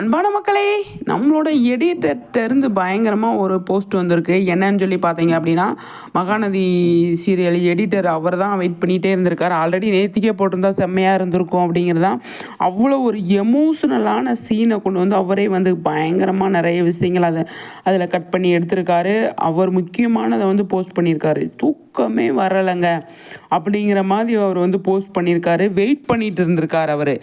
அன்பான மக்களே, நம்மளோட எடிட்டர்கிட்டருந்து பயங்கரமாக ஒரு போஸ்ட் வந்திருக்கு. என்னன்னு சொல்லி பார்த்தீங்க அப்படின்னா, மகாநதி சீரியல் எடிட்டர் அவர் தான் வெயிட் பண்ணிகிட்டே இருந்திருக்காரு. ஆல்ரெடி நேத்திக்கே போட்டிருந்தா செம்மையாக இருந்திருக்கும் அப்படிங்கிறதான். அவ்வளோ ஒரு எமோஷ்னலான சீனை கொண்டு வந்து அவரே வந்து பயங்கரமாக நிறைய விஷயங்கள் அதில் கட் பண்ணி எடுத்திருக்காரு. அவர் முக்கியமானதை வந்து போஸ்ட் பண்ணியிருக்காரு. தூக்கமே வரலைங்க அப்படிங்கிற மாதிரி அவர் வந்து போஸ்ட் பண்ணியிருக்காரு. வெயிட் பண்ணிட்டு இருந்திருக்கார் அவர்.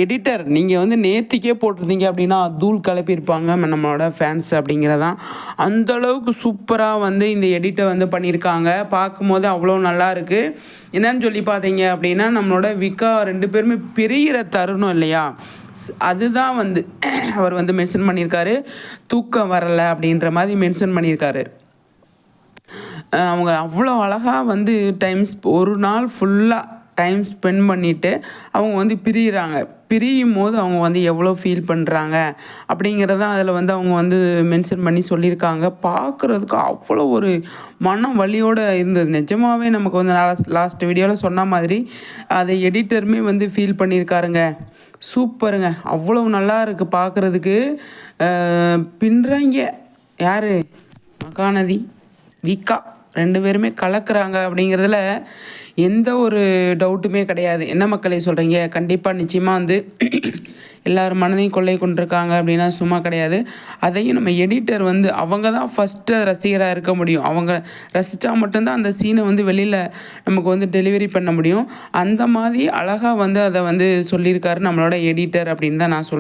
எடிட்டர் நீங்கள் வந்து நேத்திக்கே போட்டிருந்தீங்க அப்படின்னா தூள் கிளப்பியிருப்பாங்க நம்மளோட ஃபேன்ஸ் அப்படிங்கிறதான். அந்தளவுக்கு சூப்பராக வந்து இந்த எடிட்டை வந்து பண்ணியிருக்காங்க. பார்க்கும்போது அவ்வளோ நல்லா இருக்குது. என்னன்னு சொல்லி பார்த்தீங்க அப்படின்னா, நம்மளோட விக்கா 2 பேருமே பிரிகிற தருணம் இல்லையா, அதுதான் வந்து அவர் வந்து மென்ஷன் பண்ணியிருக்காரு. தூக்கம் வரலை அப்படின்ற மாதிரி மென்ஷன் பண்ணியிருக்காரு. அவங்க அவ்வளோ அழகாக வந்து ஒரு நாள் ஃபுல்லாக டைம் ஸ்பெண்ட் பண்ணிவிட்டு அவங்க வந்து பிரியும் போது அவங்க வந்து எவ்வளோ ஃபீல் பண்ணுறாங்க அப்படிங்கிறத அதில் வந்து அவங்க வந்து மென்ஷன் பண்ணி சொல்லியிருக்காங்க. பார்க்குறதுக்கு அவ்வளோ ஒரு மன வலியோடு இருந்தது. நிஜமாகவே நமக்கு வந்து லாஸ்ட் வீடியோவில் சொன்ன மாதிரி அதை எடிட்டருமே வந்து ஃபீல் பண்ணியிருக்காருங்க. சூப்பருங்க, அவ்வளோ நல்லா இருக்குது பார்க்குறதுக்கு. பின்றாங்க யார், மகாநதி விக்கா 2 பேருமே கலக்குறாங்க அப்படிங்கிறதுல எந்த ஒரு டவுட்டுமே கிடையாது. என்ன மக்களே சொல்கிறீங்க? கண்டிப்பாக நிச்சயமாக வந்து எல்லோரும் மனதையும் கொள்ளை கொண்டிருக்காங்க அப்படின்னா சும்மா கிடையாது. அதையும் நம்ம எடிட்டர் வந்து அவங்க தான் ஃபஸ்ட்டு ரசிகராக இருக்க முடியும். அவங்க ரசித்தா மட்டும்தான் அந்த சீனை வந்து வெளியில் நமக்கு வந்து டெலிவரி பண்ண முடியும். அந்த மாதிரி அழகாக வந்து அதை வந்து சொல்லியிருக்காரு நம்மளோட எடிட்டர் அப்படின்னு தான் நான் சொல்கிறேன்.